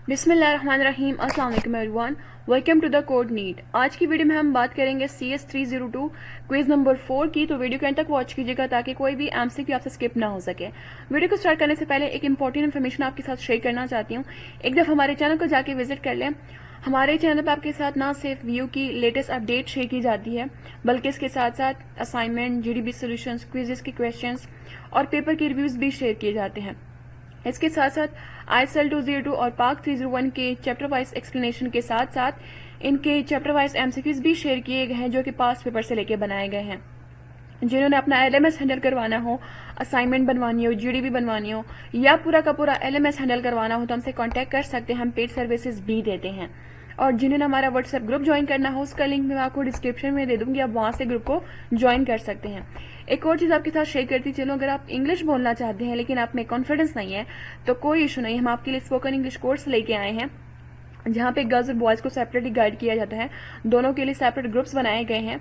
बिस्मिल्लाहिर्रहमानिर्रहीम। अस्सलाम वालेकुम everyone, welcome to the code neat. आज की वीडियो में हम बात करेंगे CS 302 क्विज नंबर 4 की। तो वीडियो के अंत तक वॉच कीजिएगा ताकि कोई भी MCQ आपसे स्किप ना हो सके। वीडियो को स्टार्ट करने से पहले एक इंपॉर्टेंट इन्फॉर्मेशन आपके साथ शेयर करना चाहती हूँ। एक दफ़ा हमारे चैनल को जाके विजिट कर लें। हमारे चैनल पर आपके साथ ना सिर्फ व्यू की लेटेस्ट अपडेट शेयर की जाती है, बल्कि इसके साथ साथ असाइनमेंट, GDB सॉल्यूशंस, क्विजेस के क्वेश्चंस और पेपर के रिव्यूज भी शेयर किए जाते हैं। इसके साथ साथ ISL 202 और पाक 301 के चैप्टर वाइज एक्सप्लेनेशन के साथ साथ इनके चैप्टर वाइज MCQs भी शेयर किए गए हैं, जो कि पास्ट पेपर से लेके बनाए गए हैं। जिन्होंने अपना LMS हैंडल करवाना हो, असाइनमेंट बनवानी हो, GDB बनवानी हो या पूरा का पूरा LMS हैंडल करवाना हो तो हमसे कांटेक्ट कर सकते हैं। हम पेड सर्विसेज भी देते हैं। और जिन्होंने हमारा व्हाट्सएप ग्रुप ज्वाइन करना हो, उसका लिंक मैं आपको डिस्क्रिप्शन में दे दूंगी, आप वहां से ग्रुप को ज्वाइन कर सकते हैं। एक और चीज आपके साथ शेयर करती चलो, अगर आप इंग्लिश बोलना चाहते हैं लेकिन आप में कॉन्फिडेंस नहीं है तो कोई इशू नहीं, हम आपके लिए स्पोकन इंग्लिश कोर्स लेके आए हैं, जहाँ पे गर्ल्स और बॉयज को सेपरेटली गाइड किया जाता है। दोनों के लिए सेपरेट ग्रुप्स बनाए गए हैं।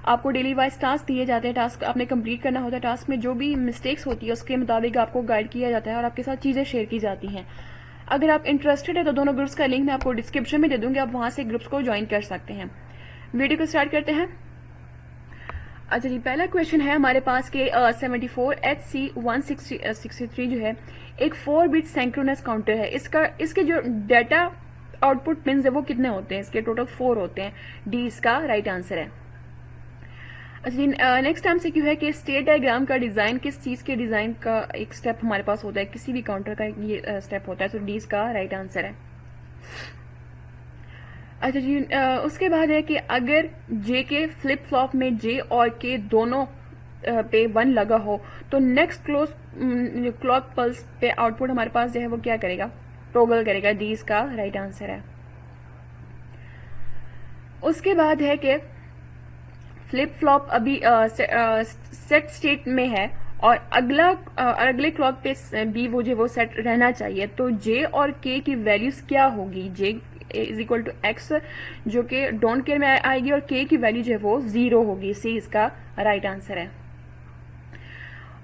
आपको डेली वाइज टास्क दिए जाते हैं, टास्क आपने कंप्लीट करना होता है। टास्क में जो भी मिस्टेक्स होती है उसके मुताबिक आपको गाइड किया जाता है और आपके साथ चीजें शेयर की जाती हैं। अगर आप इंटरेस्टेड है तो दोनों ग्रुप्स का लिंक मैं आपको डिस्क्रिप्शन में दे दूंगी, आप वहां से ग्रुप्स को ज्वाइन कर सकते हैं। वीडियो को स्टार्ट करते हैं। अच्छा जी, पहला क्वेश्चन है हमारे पास के 74HC 163 जो है एक 4 बिट सिंक्रोनस काउंटर है। इसके जो डाटा आउटपुट पिन्स है वो कितने होते हैं? इसके टोटल 4 होते हैं। डी इसका राइट आंसर है। अच्छा जी, नेक्स्ट MCQ है कि स्टेट डायग्राम का डिजाइन किस चीज के डिजाइन का एक स्टेप हमारे पास होता है, किसी भी काउंटर का ये स्टेप होता है। तो डी इसका राइट आंसर है। अच्छा जी, उसके बाद है कि अगर जे के फ्लिप फ्लॉप में जे और के दोनों पे 1 लगा हो तो नेक्स्ट क्लॉक पल्स पे आउटपुट हमारे पास जो है वो क्या करेगा? टॉगल करेगा। डी इसका राइट आंसर है। उसके बाद है कि फ्लिप फ्लॉप अभी सेट स्टेट में है और अगले क्लॉक पे भी वो सेट रहना चाहिए। तो जे और के की वैल्यूज क्या होगी? जे इज इक्वल टू एक्स, जो कि डोंट केयर में आएगी, और के की वैल्यू जो है वो 0 होगी। सी इसका राइट आंसर है।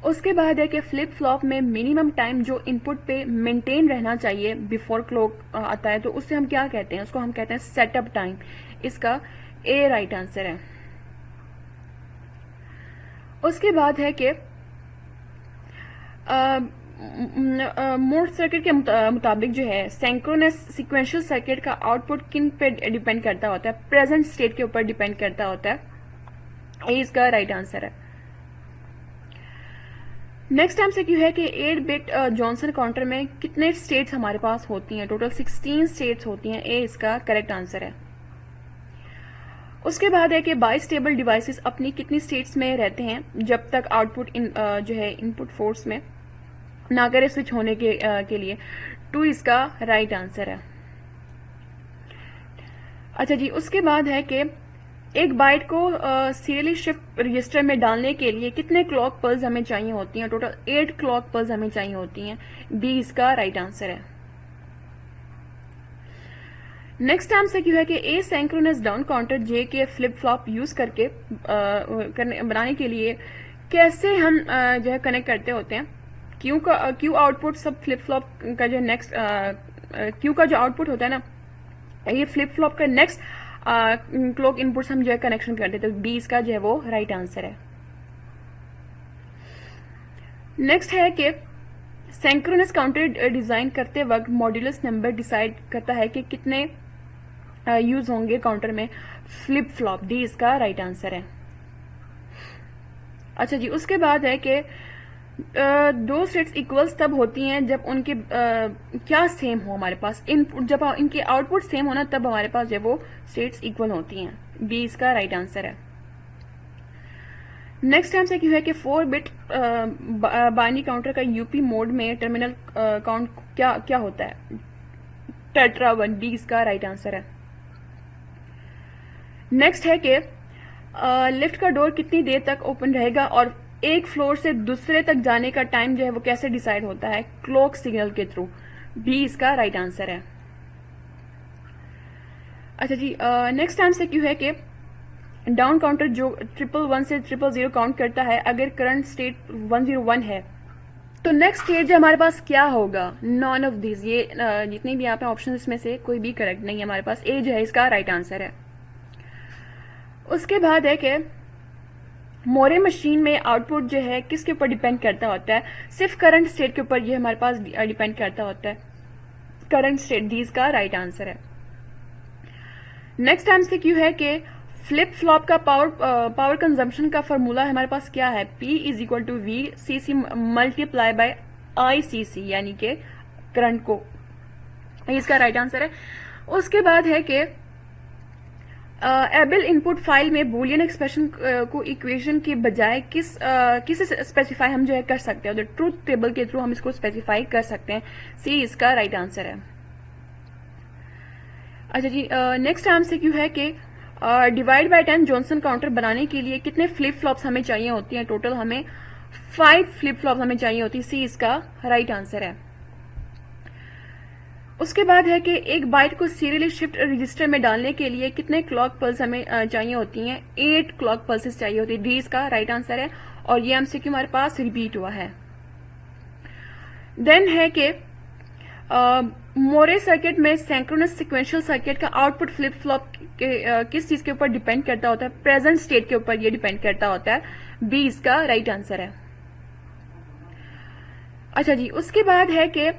उसके बाद है कि फ्लिप फ्लॉप में मिनिमम टाइम जो इनपुट पे मेंटेन रहना चाहिए बिफोर क्लॉक आता है, तो उससे हम क्या कहते हैं? उसको हम कहते हैं सेटअप टाइम। इसका ए राइट आंसर है। उसके बाद है कि मोड सर्किट के मुताबिक जो है सिंक्रोनस सीक्वेंशियल सर्किट का आउटपुट किन पे डिपेंड करता होता है? प्रेजेंट स्टेट के ऊपर डिपेंड करता होता है। ए इसका राइट आंसर है। नेक्स्ट MCQ है कि 8 बिट जॉनसन काउंटर में कितने स्टेट्स हमारे पास होती हैं? टोटल 16 स्टेट्स होती हैं। ए इसका करेक्ट आंसर है। उसके बाद है कि बाइस्टेबल डिवाइसेस अपनी कितनी स्टेट्स में रहते हैं जब तक आउटपुट जो है इनपुट फोर्स में ना करे स्विच होने के लिए? 2 इसका राइट आंसर है। अच्छा जी, उसके बाद है कि एक बाइट को सीरियली शिफ्ट रजिस्टर में डालने के लिए कितने क्लॉक पल्स हमें चाहिए होती हैं? टोटल 8 क्लॉक पल्स हमें चाहिए होती हैं। बी इसका राइट आंसर है। नेक्स्ट MCQ है कि ए सिंक्रोनस डाउन काउंटर जे के फ्लिप फ्लॉप यूज करके बनाने के लिए कैसे हम जो है कनेक्ट करते होते हैं? क्यू आउटपुट सब फ्लिप फ्लॉप का जो नेक्स्ट क्यू का जो आउटपुट होता है ना, ये फ्लिप फ्लॉप का नेक्स्ट क्लॉक इनपुट हम जो है कनेक्शन करते हैं। तो बी इसका जो है वो राइट आंसर है। नेक्स्ट है कि सिंक्रोनस काउंटर डिजाइन करते वक्त मॉड्यूलस नंबर डिसाइड करता है कि कितने यूज होंगे काउंटर में फ्लिप फ्लॉप। डी इसका राइट आंसर है। अच्छा जी, उसके बाद है कि दो स्टेट्स इक्वल्स तब होती हैं जब उनके क्या सेम हो हमारे पास इनपुट, जब इनके आउटपुट सेम होना तब हमारे पास जो वो स्टेट्स इक्वल होती हैं। बी इसका राइट आंसर है। नेक्स्ट MCQ है कि 4 बिट बाइनरी काउंटर का यूपी मोड में टर्मिनल काउंट क्या होता है? टेट्रा 1। डी इसका राइट आंसर है। नेक्स्ट है कि लिफ्ट का डोर कितनी देर तक ओपन रहेगा और एक फ्लोर से दूसरे तक जाने का टाइम जो है वो कैसे डिसाइड होता है? क्लॉक सिग्नल के थ्रू। बी इसका राइट आंसर है। अच्छा जी, नेक्स्ट MCQ है कि डाउन काउंटर जो 111 से 000 काउंट करता है, अगर करंट स्टेट 101 है तो नेक्स्ट स्टेज हमारे पास क्या होगा, नॉन ऑफ दिस, ये जितने भी यहाँ पे ऑप्शन इसमें से कोई भी करेक्ट नहीं है हमारे पास, ए जो है इसका राइट आंसर है। उसके बाद है कि मोरे मशीन में आउटपुट जो है किसके ऊपर डिपेंड करता होता है, सिर्फ करंट स्टेट के ऊपर ये हमारे पास डिपेंड करता होता है, करंट स्टेट, डी इसका राइट आंसर है। नेक्स्ट एमसीक्यू है कि फ्लिप फ्लॉप का पावर कंजम्पशन का फॉर्मूला हमारे पास क्या है, P is equal to V C C multiply by I C C, यानी कि करंट को, इसका राइट आंसर है। उसके बाद है कि एबल इनपुट फाइल में बूलियन एक्सप्रेशन को इक्वेशन के बजाय किस स्पेसिफाई हम जो है कर सकते हैं, तो ट्रूथ टेबल के थ्रू हम इसको स्पेसिफाई कर सकते हैं, सी इसका राइट आंसर है। अच्छा जी, नेक्स्ट एमसीक्यू है कि डिवाइड बाय 10 जॉनसन काउंटर बनाने के लिए कितने फ्लिप फ्लॉप्स हमें चाहिए होती हैं, टोटल हमें 5 फ्लिप फ्लॉप्स हमें चाहिए होती है, सी इसका राइट आंसर है। उसके बाद है कि एक बाइट को सीरियली शिफ्ट रजिस्टर में डालने के लिए कितने क्लॉक पल्स हमें चाहिए होती हैं, 8 क्लॉक पल्सेस चाहिए होती है, डी इसका राइट आंसर है, और ये एमसीक्यू हमारे पास रिपीट हुआ है। देन है कि मोरे सर्किट में सिंक्रोनस सीक्वेंशियल सर्किट का आउटपुट फ्लिप फ्लॉप के किस चीज के ऊपर डिपेंड करता होता है, प्रेजेंट स्टेट के ऊपर ये डिपेंड करता होता है, बी इसका राइट आंसर है। अच्छा जी, उसके बाद है कि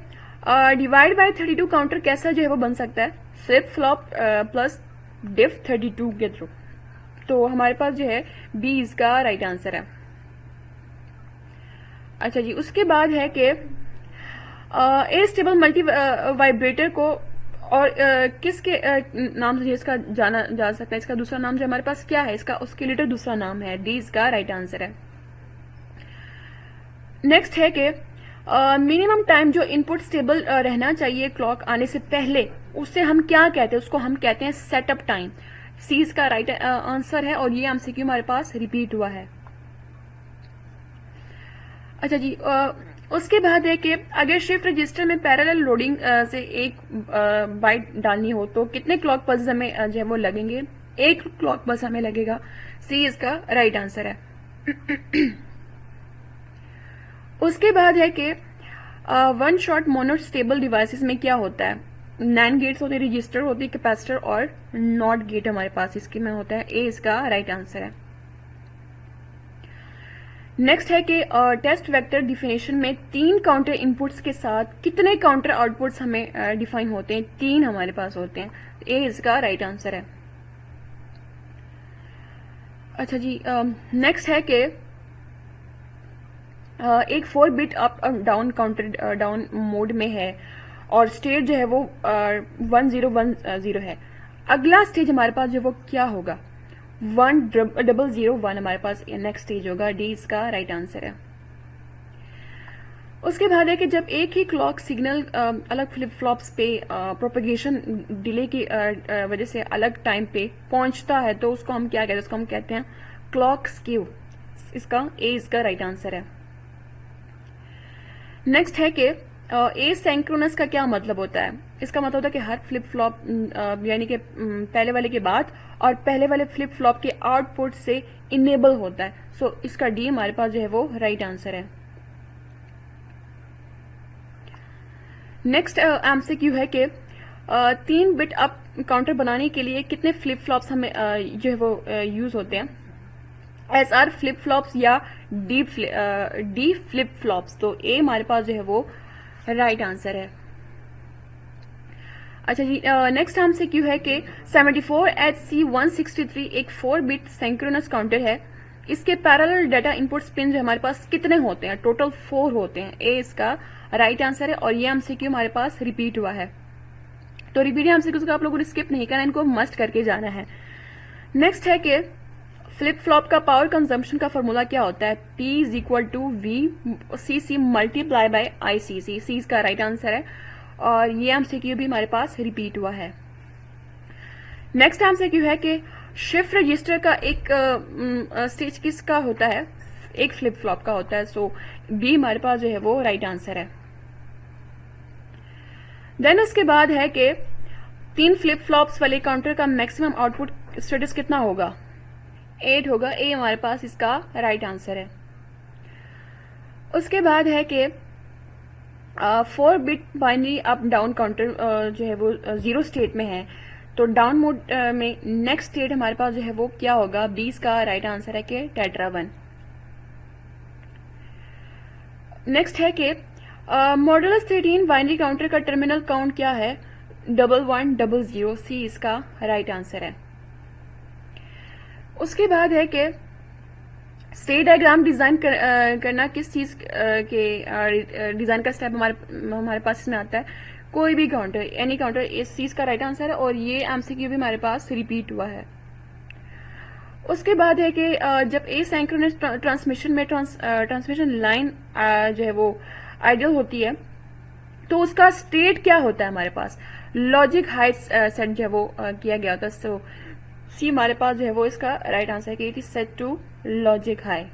डिवाइड बाय 32 काउंटर कैसा जो है वो बन सकता है, फ्लिप फ्लॉप प्लस डिफ 32 के थ्रू, तो हमारे पास जो है बी इसका राइट आंसर है। अच्छा जी, उसके बाद है कि ए स्टेबल मल्टी वाइब्रेटर को और किसके नाम से इसका जाना जा सकता है, इसका दूसरा नाम जो हमारे पास क्या है, इसका ऑस्किलेटर दूसरा नाम है, डी इसका राइट आंसर है। नेक्स्ट है कि मिनिमम टाइम जो इनपुट स्टेबल रहना चाहिए क्लॉक आने से पहले, उससे हम क्या कहते हैं, उसको हम कहते हैं सेटअप टाइम, सी इसका राइट आंसर है, और ये एमसीक्यू हमारे पास रिपीट हुआ है। अच्छा जी, उसके बाद है कि अगर शिफ्ट रजिस्टर में पैरेलल लोडिंग से एक बाइट डालनी हो तो कितने क्लॉक पल्स हमें जो है वो लगेंगे, 1 क्लॉक पल्स हमें लगेगा, सी इसका राइट आंसर है। उसके बाद है कि one shot mono stable devices में क्या होता है, नैंड गेट्स होते हैं, रजिस्टर होती है, कैपेसिटर और नॉट गेट हमारे पास इसके में होता है, ए इसका राइट आंसर है। नेक्स्ट है कि टेस्ट वेक्टर डिफिनेशन में 3 काउंटर इनपुट्स के साथ कितने काउंटर आउटपुट्स हमें डिफाइन होते हैं, 3 हमारे पास होते हैं, ए इसका राइट आंसर है। अच्छा जी, नेक्स्ट है कि एक 4 बिट अप और डाउन काउंटर डाउन मोड में है और स्टेट जो है वो 1010 है, अगला स्टेज हमारे पास जो वो क्या होगा, 1001 हमारे पास नेक्स्ट स्टेज होगा, डी इसका राइट आंसर है। उसके बाद है कि जब एक ही क्लॉक सिग्नल अलग फ्लिप फ्लॉप्स पे प्रोपेगेशन डिले की वजह से अलग टाइम पे पहुंचता है तो उसको हम क्या कहते हैं, उसको हम कहते हैं क्लॉक स्क्यू, इसका ए इसका राइट आंसर है। नेक्स्ट है कि ए सिंक्रोनस का क्या मतलब होता है, इसका मतलब होता है कि हर फ्लिप फ्लॉप यानी कि पहले वाले के बाद और पहले वाले फ्लिप फ्लॉप के आउटपुट से इनेबल होता है, सो इसका डी हमारे पास जो है वो राइट आंसर है। नेक्स्ट एमसीक्यू है कि 3 बिट अप काउंटर बनाने के लिए कितने फ्लिप फ्लॉप्स हमें जो है वो यूज होते हैं, SR फ्लिप फ्लॉप्स या डी फ्लिप फ्लॉप्स, तो ए हमारे पास जो है वो राइट आंसर है। अच्छा जी, नेक्स्ट एमसीक्यू है कि 74HC163 एक 4 बिट सिंक्रोनस काउंटर है, इसके पैरेलल डाटा इनपुट पिन जो हमारे पास कितने होते हैं, टोटल 4 होते हैं, ए इसका राइट आंसर है, और ये एमसीक्यू हमारे पास रिपीट हुआ है, तो रिपीट एमसीक्यूज को आप लोगों ने स्किप नहीं करना, इनको मस्ट करके जाना है। नेक्स्ट है कि फ्लिप फ्लॉप का पावर कंजम्पशन का फॉर्मूला क्या होता है, P is equal to V C C multiply by I C C, C इसका राइट आंसर है, और ये एमसीक्यू भी हमारे पास रिपीट हुआ है। नेक्स्ट एमसीक्यू है कि शिफ्ट रजिस्टर का एक स्टेज किसका होता है, एक फ्लिप फ्लॉप का होता है, सो बी हमारे पास जो है वो राइट आंसर है। देन उसके बाद है कि 3 फ्लिप फ्लॉप्स वाले काउंटर का मैक्सिमम आउटपुट स्टेटस कितना होगा, 8 होगा, ए हमारे पास इसका राइट आंसर है। उसके बाद है कि 4 bit binary up down counter जो है वो 0 स्टेट में है, तो डाउन मोड में नेक्स्ट स्टेट हमारे पास जो है वो क्या होगा? 20 का राइट आंसर है कि टेट्रा 1। नेक्स्ट है कि मॉडुलस 13 बाइनरी काउंटर का टर्मिनल काउंट क्या है? 1100। सी इसका राइट आंसर है। उसके बाद है कि स्टेट डायग्राम डिजाइन करना किस चीज के डिजाइन का स्टेप हमारे पास इसमें आता है? कोई भी काउंटर, एनी काउंटर, इस चीज का राइट आंसर है, और ये एमसीक्यू भी हमारे पास रिपीट हुआ है। उसके बाद है कि जब एसिंक्रोनस ट्रांसमिशन में ट्रांसमिशन लाइन जो है वो आइडियल होती है, तो उसका स्टेट क्या होता है हमारे पास? लॉजिक हाई सेट जो है वो किया गया होता है। सो सी हमारे पास जो है वो इसका राइट आंसर है कि it is set to logic high.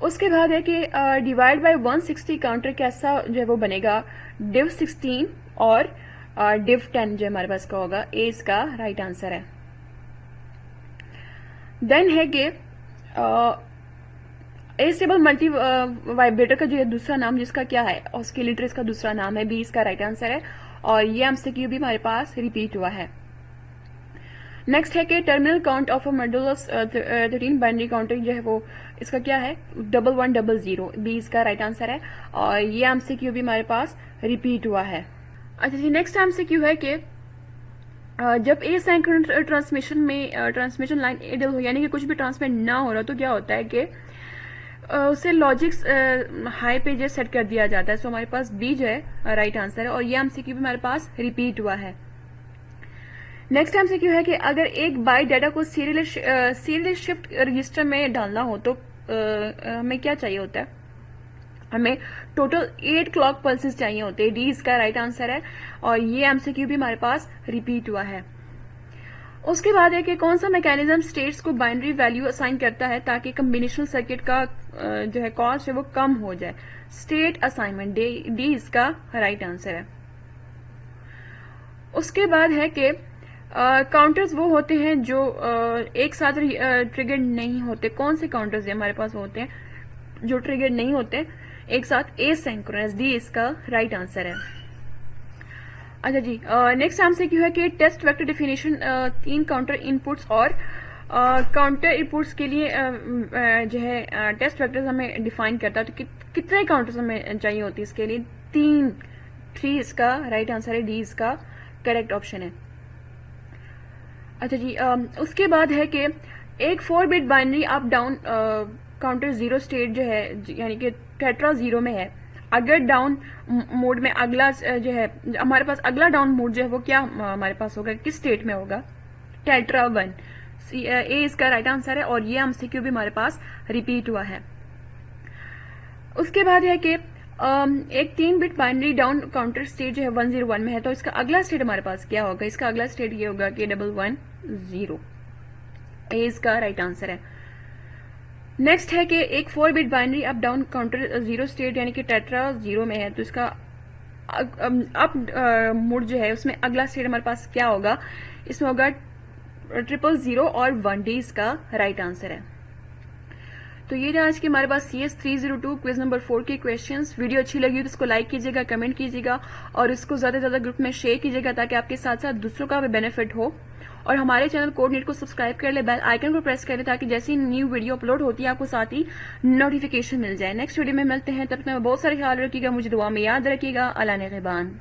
उसके बाद है कि डिवाइड बाय 160 काउंटर कैसा जो है वो बनेगा? डिव 16 और डिव 10 जो हमारे पास का होगा। ए इसका राइट आंसर है। देन है कि एस्टेबल मल्टी वाइब्रेटर का जो है दूसरा नाम जिसका क्या है? ऑस्किलेटर इसका दूसरा नाम है। बी इसका राइट आंसर है, और ये एमसीक्यू भी हमारे पास रिपीट हुआ है। नेक्स्ट है कि terminal count of a modulus 13 binary counter जो है वो इसका क्या है? 1100। बी इसका राइट आंसर है, और ये एमसीक्यू भी हमारे पास रिपीट हुआ है। अच्छा जी, नेक्स्ट एमसीक्यू है कि जब एसिंक्रोनस ट्रांसमिशन में ट्रांसमिशन लाइन आइडियल हो, यानी कि कुछ भी ट्रांसमिट ना हो रहा, तो क्या होता है कि उसे लॉजिक्स हाई पे जो सेट कर दिया जाता है। सो हमारे पास बी जो है राइट आंसर है, और ये एमसीक्यू भी हमारे पास रिपीट हुआ है। नेक्स्ट एमसीक्यू है कि अगर एक बाइट डाटा को सीरियल शिफ्ट रजिस्टर में डालना हो तो हमें क्या चाहिए होता है? हमें टोटल 8 क्लॉक पल्सेस चाहिए होते हैं। डी इसका राइट आंसर है, और ये एमसीक्यू भी हमारे पास रिपीट हुआ है। उसके बाद है कि कौन सा मैकेनिज्म स्टेट्स को बाइनरी वैल्यू असाइन करता है ताकि कम्बिनेशनल सर्किट का जो है कॉस्ट है वो कम हो जाए? State assignment. डी इसका राइट आंसर है। उसके बाद है कि काउंटर्स वो होते हैं जो एक साथ ट्रिगर्ड नहीं होते। कौन से काउंटर्स हमारे पास होते हैं जो ट्रिगर्ड नहीं होते एक साथ? एसिंक्रोनस। डी इसका राइट आंसर है। अच्छा जी, नेक्स्ट एमसीक्यू है कि test vector definition 3 counter inputs और काउंटर इनपुट्स के लिए जो है टेस्ट वेक्टर्स हमें डिफाइन करता है। तो कितने काउंटर्स हमें चाहिए होती है इसके लिए? 3 इसका राइट आंसर है। डी इसका करेक्ट ऑप्शन है। अच्छा जी, उसके बाद है कि एक 4 bit binary up down counter 0 state जो है यानी कि टेट्रा 0 में है। अगर डाउन मोड में अगला जो है हमारे पास अगला डाउन मोड जो है वो क्या हमारे पास होगा? किस स्टेट में होगा? टेट्रा 1। ए इसका राइट आंसर है, और ये एमसीक्यू भी हमारे पास रिपीट हुआ है। उसके बाद है कि एक 3 bit binary down counter state जो है 101 में है, तो इसका अगला स्टेट हमारे पास क्या होगा? इसका अगला स्टेट ये होगा कि 110। ए इसका राइट आंसर है। नेक्स्ट है कि एक 4 bit binary up down counter 0 state यानी कि टेट्रा 0 में है, तो इसका अप मोड जो है उसमें अगला स्टेट हमारे पास क्या होगा? इसमें होगा 000 और 1। डी इसका राइट आंसर है। तो ये आज के हमारे पास CS 302 क्विज नंबर 4 के क्वेश्चंस। वीडियो अच्छी लगी तो इसको लाइक कीजिएगा, कमेंट कीजिएगा, और इसको ज्यादा से ज्यादा ग्रुप में शेयर कीजिएगा ताकि आपके साथ साथ दूसरों का भी बेनिफिट हो। और हमारे चैनल कोड नीट को सब्सक्राइब कर ले, बेल आइकन को प्रेस कर ले ताकि जैसी न्यू वीडियो अपलोड होती है आपको साथ ही नोटिफिकेशन मिल जाए। नेक्स्ट वीडियो में मिलते हैं, तब तक बहुत सारे ख्याल रखिएगा, मुझे दुआ में याद रखिएगा। अल्लाह ने निगहबान।